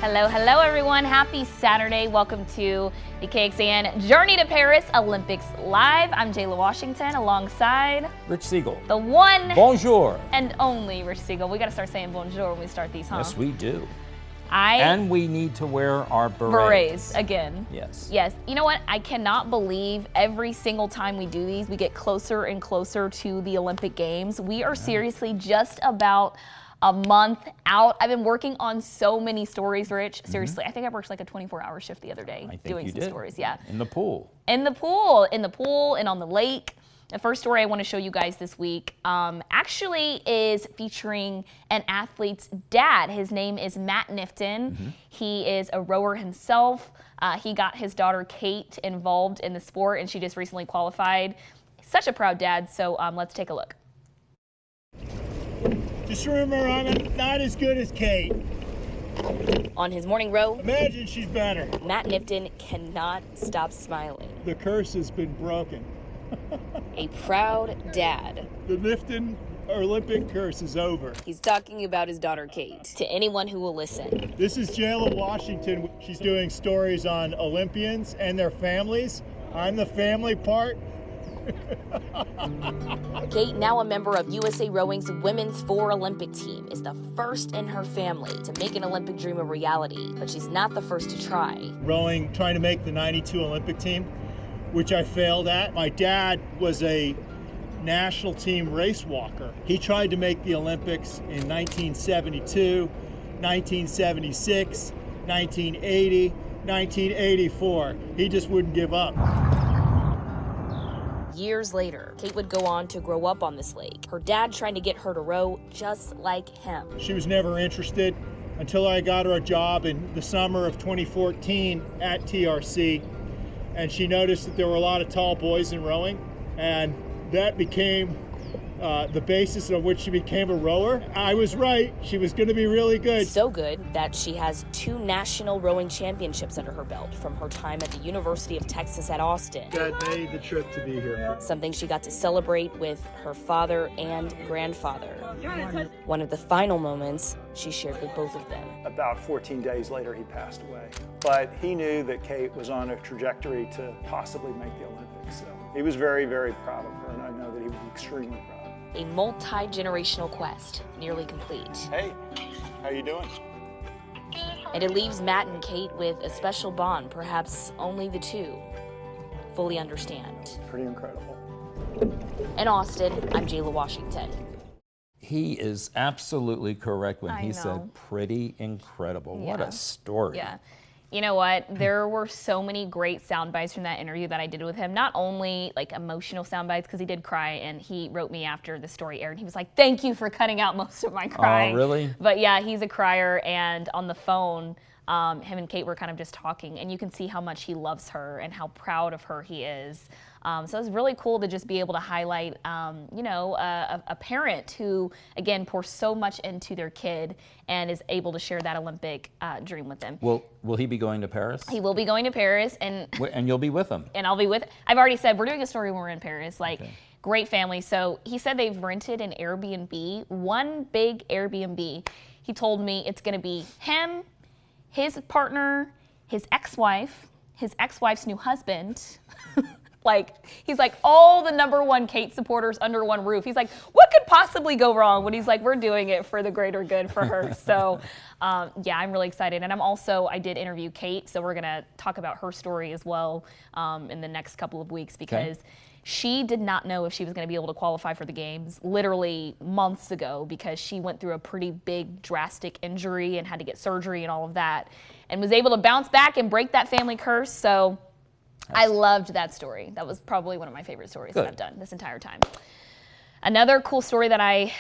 Hello, hello everyone. Happy Saturday. Welcome to the KXAN Journey to Paris Olympics Live. I'm Jala Washington alongside Rich Segal. The one Bonjour. and only Rich Segal. We got to start saying bonjour when we start these, huh? Yes, we do. And we need to wear our berets. Berets again. Yes. Yes. You know what? I cannot believe every single time we do these, we get closer and closer to the Olympic Games. We are seriously just about a month out. I've been working on so many stories, Rich. Seriously, I think I worked like a 24-hour shift the other day doing some stories. Yeah. In the pool. In the pool, and on the lake. The first story I want to show you guys this week actually is featuring an athlete's dad. His name is Matt Nifton. He is a rower himself. He got his daughter Kate involved in the sport, and she just recently qualified. Such a proud dad, so let's take a look. Just remember, I'm not as good as Kate. On his morning row, Imagine she's better. Matt Nifton cannot stop smiling. The curse has been broken. A proud dad. The Nifton Olympic curse is over. He's talking about his daughter Kate to anyone who will listen. This is Jala Washington. She's doing stories on Olympians and their families. I'm the family part. Kate, now a member of USA Rowing's Women's 4 Olympic team, is the first in her family to make an Olympic dream a reality, but she's not the first to try. Rowing, trying to make the 92 Olympic team, which I failed at. My dad was a national team race walker. He tried to make the Olympics in 1972, 1976, 1980, 1984. He just wouldn't give up. Years later, Kate would go on to grow up on this lake, her dad trying to get her to row just like him. She was never interested until I got her a job in the summer of 2014 at TRC, and she noticed that there were a lot of tall boys in rowing, and that became the basis on which she became a rower. I was right. She was going to be really good. So good that she has 2 national rowing championships under her belt from her time at the University of Texas at Austin. Dad made the trip to be here. Something she got to celebrate with her father and grandfather. One of the final moments she shared with both of them. About 14 days later, he passed away. But he knew that Kate was on a trajectory to possibly make the Olympics. So he was very, very proud of her, and I know that he would be extremely proud. A multi-generational quest, nearly complete. Hey, how you doing? And it leaves Matt and Kate with a special bond perhaps only the two fully understand. Pretty incredible. In Austin, I'm Jala Washington. He is absolutely correct when he know. said pretty incredible. What Yeah. a story. Yeah. You know what? There were so many great sound bites from that interview that I did with him. Not only like emotional sound bites, because he did cry, and he wrote me after the story aired. And he was like, "Thank you for cutting out most of my crying." Oh, really? But yeah, he's a crier, and on the phone, him and Kate were kind of just talking, and you can see how much he loves her and how proud of her he is. So it's really cool to just be able to highlight, you know, a parent who, again, pours so much into their kid and is able to share that Olympic dream with them. Will he be going to Paris? He will be going to Paris, and you'll be with him? And I'll be with. I've already said we're doing a story when we're in Paris. Like, great family. So he said they've rented an Airbnb, one big Airbnb. He told me it's going to be him, his partner, his ex-wife's new husband. Like, he's like, all the #1 Kate supporters under one roof. He's like, what could possibly go wrong? When he's like, we're doing it for the greater good for her. So, yeah, I'm really excited. And I did interview Kate, so we're going to talk about her story as well in the next couple of weeks, because she did not know if she was going to be able to qualify for the games literally months ago, because she went through a pretty big, drastic injury and had to get surgery and all of that, and was able to bounce back and break that family curse. So I loved that story. That was probably one of my favorite stories that I've done this entire time. Another cool story that I've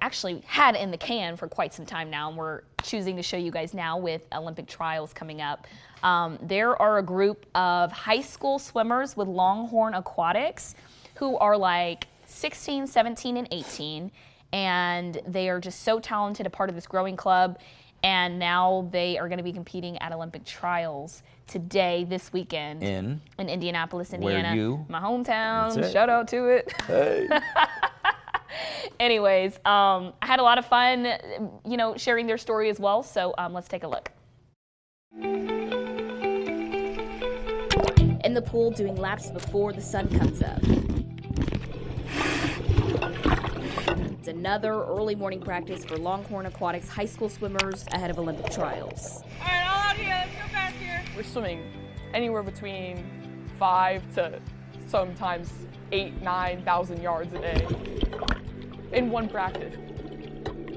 actually had in the can for quite some time now, and we're choosing to show you guys now with Olympic trials coming up. There are a group of high school swimmers with Longhorn Aquatics who are like 16, 17, and 18, and they are just so talented, a part of this growing club. And now they are going to be competing at Olympic trials this weekend in Indianapolis, Indiana. Where you? My hometown. Shout out to it. Hey. Anyways, I had a lot of fun, sharing their story as well. So let's take a look. In the pool, doing laps before the sun comes up. It's another early morning practice for Longhorn Aquatics high school swimmers ahead of Olympic trials. All right, all out here, let's go fast here. We're swimming anywhere between 5 to sometimes 8,000, 9,000 yards a day in one practice.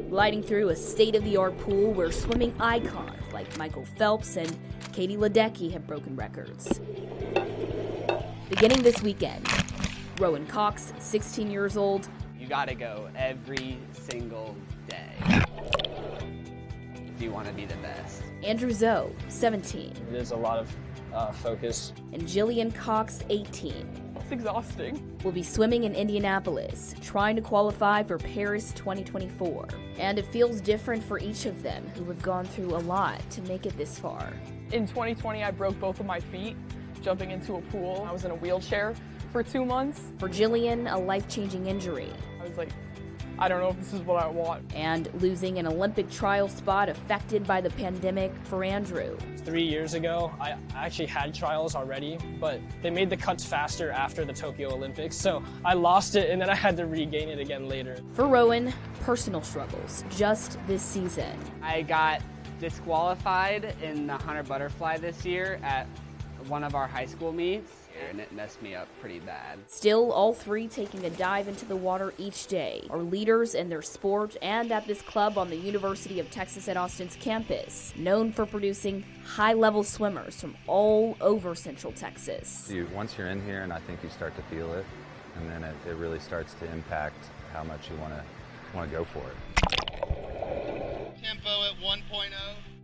Gliding through a state-of-the-art pool where swimming icons like Michael Phelps and Katie Ledecky have broken records. Beginning this weekend, Rowan Cox, 16 years old. You gotta go every single day if you want to be the best. Andrew Zoe, 17. It is a lot of focus. And Jillian Cox, 18. It's exhausting. Will be swimming in Indianapolis, trying to qualify for Paris 2024. And it feels different for each of them, who have gone through a lot to make it this far. In 2020, I broke both of my feet jumping into a pool. I was in a wheelchair for 2 months. For Jillian, a life-changing injury. I was like, I don't know if this is what I want. And losing an Olympic trial spot affected by the pandemic for Andrew. 3 years ago, I actually had trials already, but they made the cuts faster after the Tokyo Olympics, so I lost it and then I had to regain it again later. For Rowan, personal struggles just this season. I got disqualified in the 100 butterfly this year at one of our high school meets, and it messed me up pretty bad. Still, all three taking a dive into the water each day are leaders in their sport and at this club on the University of Texas at Austin's campus, known for producing high-level swimmers from all over Central Texas. Once you're in here, and I think you start to feel it, and then it really starts to impact how much you want to go for it. Tempo at 1.0.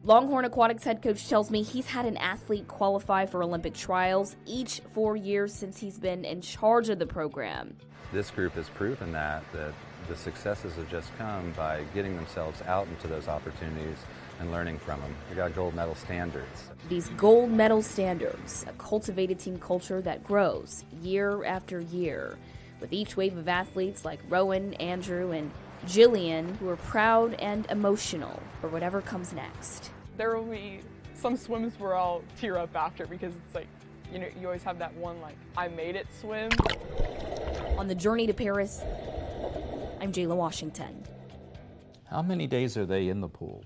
Longhorn Aquatics head coach tells me he's had an athlete qualify for Olympic trials each 4 years since he's been in charge of the program. This group has proven that the successes have just come by getting themselves out into those opportunities and learning from them. We got gold medal standards. These gold medal standards, a cultivated team culture that grows year after year, with each wave of athletes like Rowan, Andrew, and Jillian, who are proud and emotional for whatever comes next. There will be some swims where I'll tear up after because it's like, you always have that one like, I made it swim. On the journey to Paris, I'm Jala Washington. How many days are they in the pool?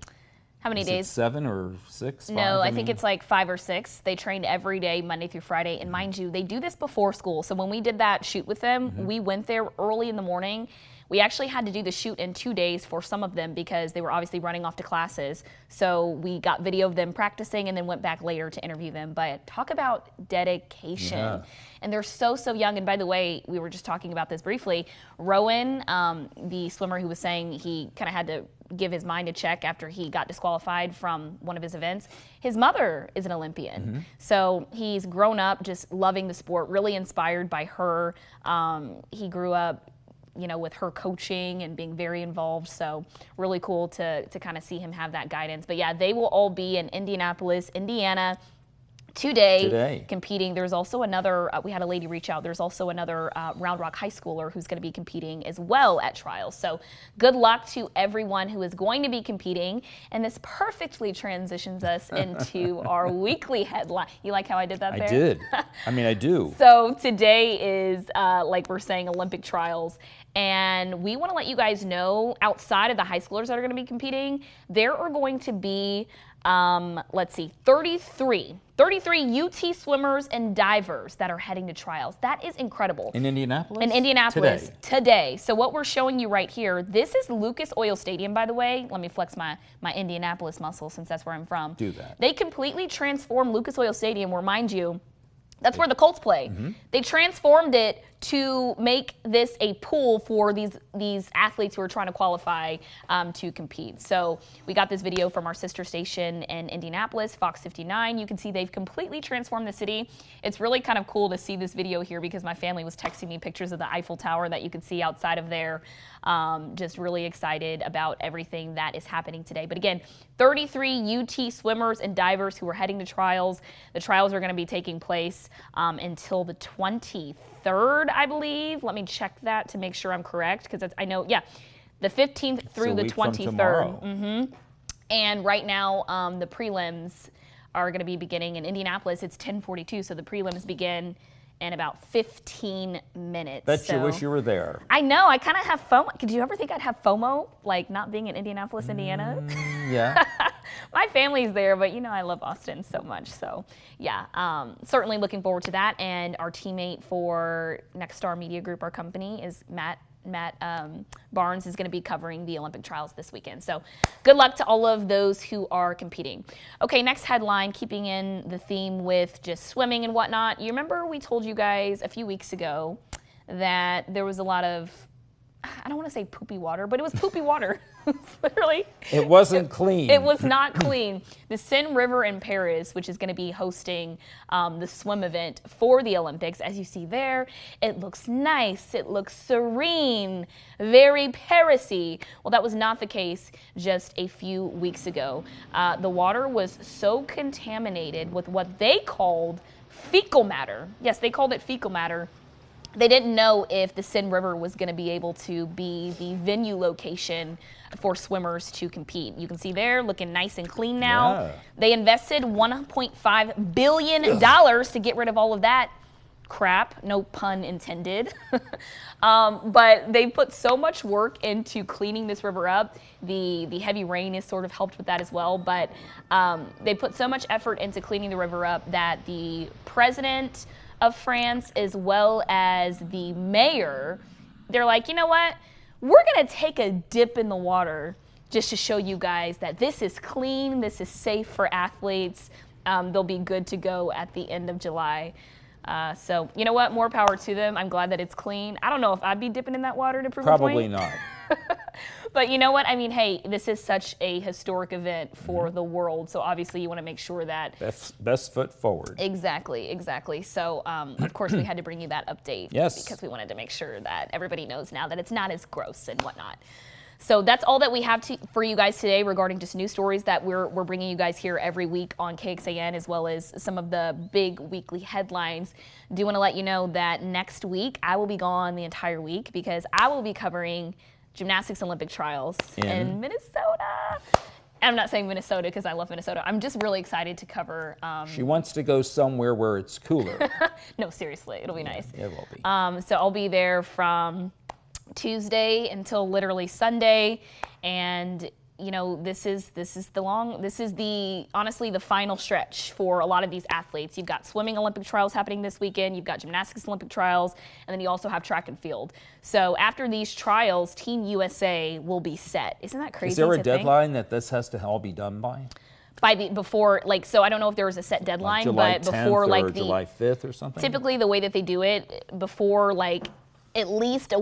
How many Is days? It 7 or 6? No, I think it's like 5 or 6. They trained every day, Monday through Friday. And mind you, they do this before school. So when we did that shoot with them, we went there early in the morning. We actually had to do the shoot in 2 days for some of them because they were obviously running off to classes. So we got video of them practicing and then went back later to interview them. But talk about dedication. Yeah. And they're so young. And by the way, we were just talking about this briefly. Rowan, the swimmer who was saying he kind of had to give his mind a check after he got disqualified from one of his events. His mother is an Olympian. So he's grown up just loving the sport, really inspired by her. He grew up with her coaching and being very involved. So really cool to kind of see him have that guidance. But yeah, they will all be in Indianapolis, Indiana, today competing. There's also another, we had a lady reach out, there's also another Round Rock high schooler who's going to be competing as well at trials. So good luck to everyone who is going to be competing. And this perfectly transitions us into our weekly headline. You like how I did that there? I did. I mean, I do. So today is, like we're saying, Olympic trials. And we want to let you guys know, outside of the high schoolers that are going to be competing, there are going to be, 33 UT swimmers and divers that are heading to trials. That is incredible. In Indianapolis? In Indianapolis today. So what we're showing you right here, this is Lucas Oil Stadium, by the way. Let me flex my Indianapolis muscle since that's where I'm from. Do that. They completely transformed Lucas Oil Stadium, where, mind you, that's where the Colts play. They transformed it to make this a pool for these athletes who are trying to qualify to compete. So we got this video from our sister station in Indianapolis, Fox 59. You can see they've completely transformed the city. It's really kind of cool to see this video here because my family was texting me pictures of the Eiffel Tower that you could see outside of there. Just really excited about everything that is happening today. But again, 33 UT swimmers and divers who are heading to trials. The trials are going to be taking place until the 23rd, I believe. Let me check that to make sure I'm correct, because I know, yeah, the 15th through the 23rd. And right now, the prelims are going to be beginning in Indianapolis. It's 10:42, so the prelims begin in about 15 minutes. Bet you wish you were there. I know. I kind of have FOMO. Did you ever think I'd have FOMO, like not being in Indianapolis, Indiana? Yeah. My family's there, but you know I love Austin so much. So yeah, certainly looking forward to that. And our teammate for Next Star Media Group, our company, is Matt Barnes is going to be covering the Olympic trials this weekend. So good luck to all of those who are competing. Okay, next headline, keeping in the theme with just swimming and whatnot. You remember we told you guys a few weeks ago that there was a lot of, I don't want to say poopy water, but it was poopy water. Literally. It wasn't clean. It was not clean. The Seine River in Paris, which is going to be hosting the swim event for the Olympics, as you see there, it looks nice. It looks serene, very Paris-y. Well, that was not the case just a few weeks ago. The water was so contaminated with what they called fecal matter. Yes, they called it fecal matter. They didn't know if the Seine River was going to be able to be the venue location for swimmers to compete. You can see there, looking nice and clean now. Yeah. They invested $1.5 billion to get rid of all of that crap, no pun intended. But they put so much work into cleaning this river up. The heavy rain has sort of helped with that as well. But they put so much effort into cleaning the river up that the president of France, as well as the mayor, they're like, you know what? We're going to take a dip in the water just to show you guys that this is clean, this is safe for athletes. They'll be good to go at the end of July. So, you know what? More power to them. I'm glad that it's clean. I don't know if I'd be dipping in that water to prove a point. Probably not. But you know what? I mean, hey, this is such a historic event for the world. So obviously you want to make sure that... Best foot forward. Exactly, exactly. So, of course, we had to bring you that update. Yes. Because we wanted to make sure that everybody knows now that it's not as gross and whatnot. So that's all that we have for you guys today regarding just news stories that we're bringing you guys here every week on KXAN, as well as some of the big weekly headlines. Do want to let you know that next week I will be gone the entire week because I will be covering gymnastics Olympic trials in Minnesota. I'm not saying Minnesota because I love Minnesota. I'm just really excited to cover. She wants to go somewhere where it's cooler. No, seriously, it'll be nice. It will be. So I'll be there from Tuesday until literally Sunday, and you know this is honestly the final stretch for a lot of these athletes. You've got swimming Olympic trials happening this weekend, you've got gymnastics Olympic trials, and then you also have track and field. So after these trials, Team USA will be set. Isn't that crazy? Is there a deadline that this has to all be done by? So I don't know if there was a set deadline, like but 10th before or July 5th or something. Typically, the way that they do it, before like at least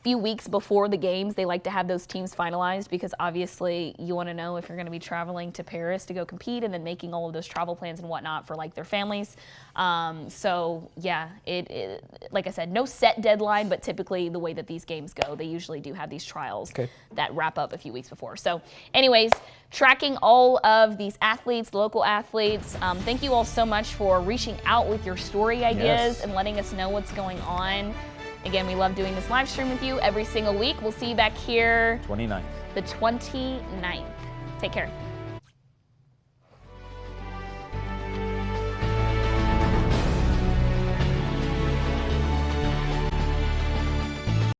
few weeks before the games, they like to have those teams finalized because obviously you want to know if you're going to be traveling to Paris to go compete and then making all of those travel plans and whatnot for like their families. So yeah, like I said, no set deadline, but typically the way that these games go, they usually do have these trials that wrap up a few weeks before. So anyways, tracking all of these athletes, local athletes, thank you all so much for reaching out with your story ideas and letting us know what's going on. Again, we love doing this live stream with you every single week. We'll see you back here the 29th. The 29th. Take care.